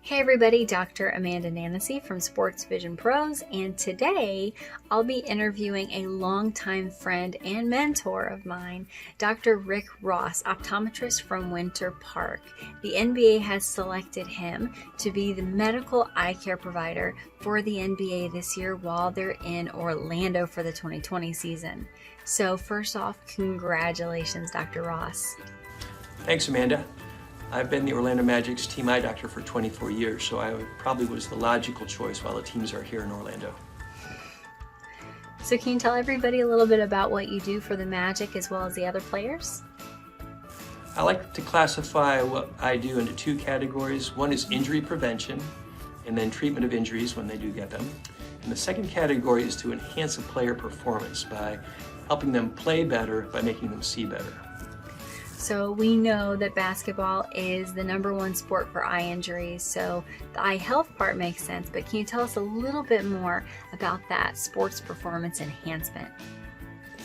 Hey everybody, Dr. Amanda Nanasy from Sports Vision Pros, and today I'll be interviewing a longtime friend and mentor of mine, Dr. Rick Ross, optometrist from Winter Park. The NBA has selected him to be the medical eye care provider for the NBA this year while they're in Orlando for the 2020 season. So first off, congratulations, Dr. Ross. Thanks, Amanda. I've been the Orlando Magic's team eye doctor for 24 years, so I probably was the logical choice while the teams are here in Orlando. So can you tell everybody a little bit about what you do for the Magic as well as the other players? I like to classify what I do into two categories. One is injury prevention, and then treatment of injuries when they do get them. And the second category is to enhance a player performance by helping them play better by making them see better. So we know that basketball is the #1 sport for eye injuries, so the eye health part makes sense, but can you tell us a little bit more about that sports performance enhancement?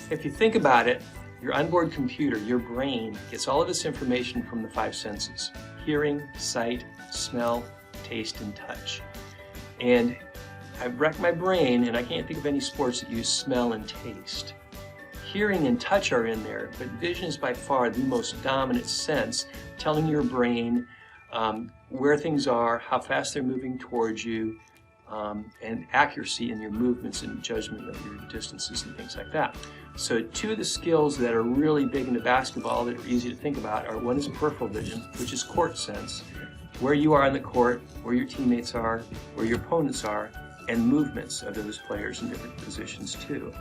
If you think about it, your onboard computer, your brain, gets all of its information from the 5 senses: hearing, sight, smell, taste, and touch. And I've wrecked my brain, and I can't think of any sports that use smell and taste. Hearing and touch are in there, but vision is by far the most dominant sense, telling your brain where things are, how fast they're moving towards you, and accuracy in your movements and judgment of your distances and things like that. So two of the skills that are really big into basketball that are easy to think about are, one is peripheral vision, which is court sense, where you are on the court, where your teammates are, where your opponents are, and movements of those players in different positions too.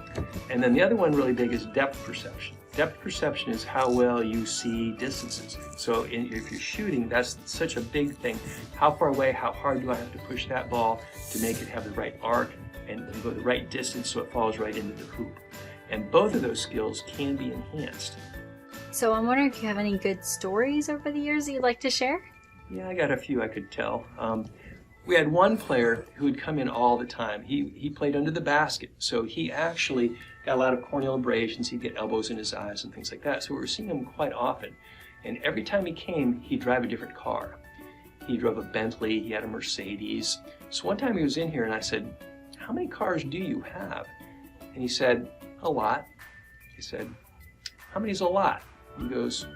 And then the other one really big is depth perception. Depth perception is how well you see distances. So if you're shooting, that's such a big thing. How far away, how hard do I have to push that ball to make it have the right arc and go the right distance so it falls right into the hoop. And both of those skills can be enhanced. So I'm wondering if you have any good stories over the years that you'd like to share? Yeah, I got a few I could tell. We had one player who would come in all the time. He played under the basket, so he actually got a lot of corneal abrasions. He'd get elbows in his eyes and things like that. So we were seeing him quite often. And every time he came, he'd drive a different car. He drove a Bentley, he had a Mercedes. So one time he was in here and I said, "How many cars do you have?" And he said, "A lot." I said, "How many is a lot?" He goes,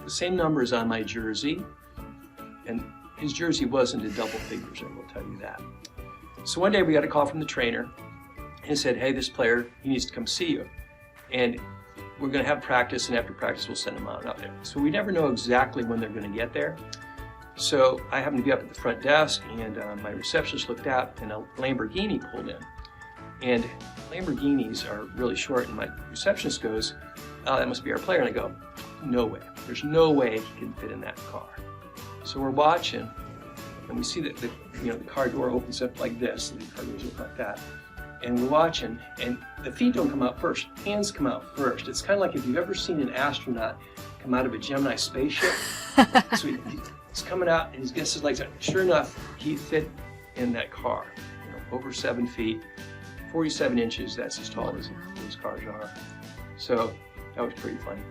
"The same number is on my jersey." And his jersey wasn't in double figures, I will tell you that. So one day we got a call from the trainer and said, "Hey, this player, he needs to come see you. And we're going to have practice, and after practice we'll send him on up there." So we never know exactly when they're going to get there. So I happened to be up at the front desk, and my receptionist looked out, and a Lamborghini pulled in. And Lamborghinis are really short, and my receptionist goes, "Oh, that must be our player." And I go, "No way. There's no way he can fit in that car." So we're watching, and we see that the car door opens up like this, and the car doors open like that. And we're watching, and the feet don't come out first, hands come out first. It's kind of like if you've ever seen an astronaut come out of a Gemini spaceship. So he's coming out, and he gets his legs out. Sure enough, he fit in that car, over 7 feet, 47 inches, that's as tall as those cars are. So that was pretty funny.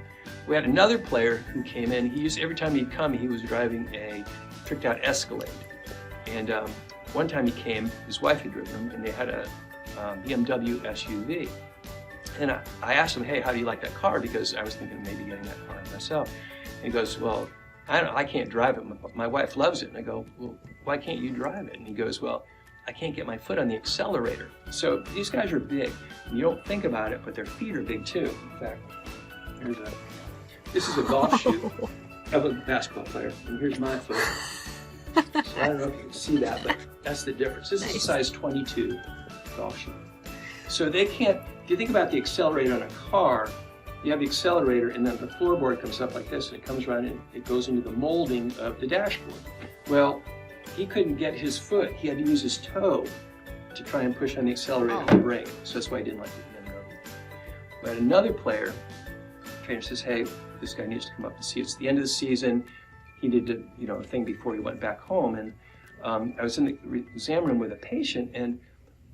We had another player who came in. Every time he'd come, he was driving a tricked out Escalade. And one time he came, his wife had driven him, and they had a BMW SUV. And I asked him, "Hey, how do you like that car?" Because I was thinking of maybe getting that car myself. And he goes, "Well, I can't drive it. My wife loves it." And I go, "Well, why can't you drive it?" And he goes, "Well, I can't get my foot on the accelerator." So these guys are big. You don't think about it, but their feet are big too. In fact, this is a golf shoe of a basketball player, and here's my foot. So I don't know if you can see that, but that's the difference. This is a size 22 golf shoe. So they can't, if you think about the accelerator on a car, you have the accelerator, and then the floorboard comes up like this, and it comes around and it goes into the molding of the dashboard. Well, he couldn't get his foot. He had to use his toe to try and push on the accelerator and brake. So that's why he didn't like the BMW. But another player, the trainer says, "Hey, this guy needs to come up and see." It's the end of the season. He did a thing before he went back home, and I was in the exam room with a patient, and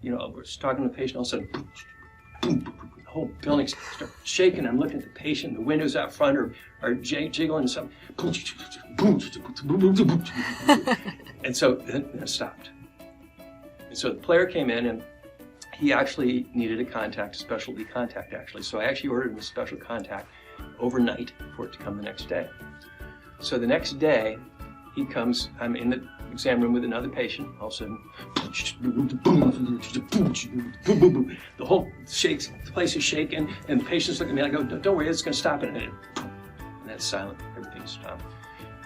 I was talking to the patient. All of a sudden, whole building starts shaking. I'm looking at the patient. The windows out front are jiggling and something. And so then it stopped. And so the player came in, and he actually needed a contact, a specialty contact actually. So I actually ordered him a special contact overnight for it to come the next day. So the next day, he comes, I'm in the exam room with another patient, all of a sudden, the whole shakes, the place is shaking, and the patient's looking at me, I go, don't worry, it's gonna stop in a minute. And that's silent, everything's stopped.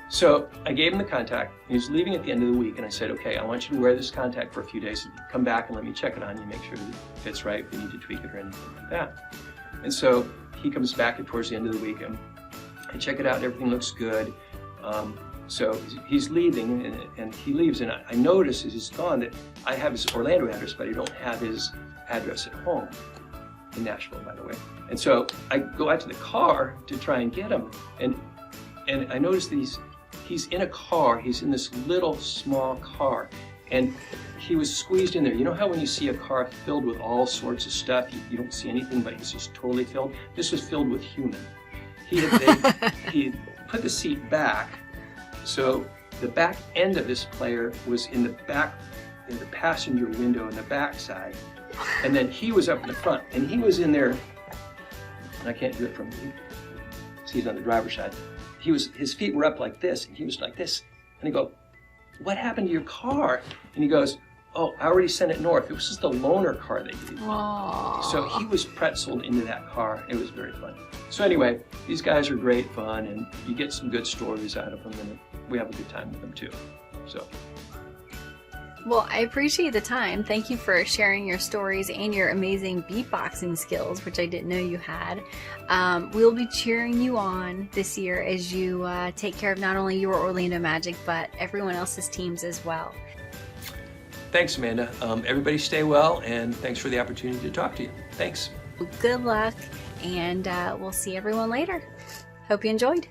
So I gave him the contact, he was leaving at the end of the week, and I said, okay, I want you to wear this contact for a few days, come back and let me check it on you, make sure that it fits right, if you need to tweak it or anything like that. And so he comes back towards the end of the week, and I check it out, and everything looks good. So he's leaving, and he leaves, and I notice as he's gone that I have his Orlando address, but I don't have his address at home, in Nashville, by the way. And so I go out to the car to try and get him, and I notice that he's in a car, he's in this little small car, and he was squeezed in there. You know how when you see a car filled with all sorts of stuff, you don't see anything, but it's just totally filled? This was filled with human. He had put the seat back, so the back end of this player was in the back, in the passenger window in the back side, and then he was up in the front, and he was in there, and I can't do it from here, he's on the driver's side. His feet were up like this, and he was like this, and I go, what happened to your car? And he goes, oh, I already sent it north. It was just a loaner car they gave me. So he was pretzeled into that car. It was very fun. So anyway, these guys are great fun, and you get some good stories out of them, and we have a good time with them too. So. Well, I appreciate the time. Thank you for sharing your stories and your amazing beatboxing skills, which I didn't know you had. We'll be cheering you on this year as you take care of not only your Orlando Magic, but everyone else's teams as well. Thanks, Amanda. Everybody stay well, and thanks for the opportunity to talk to you. Thanks. Good luck, and we'll see everyone later. Hope you enjoyed.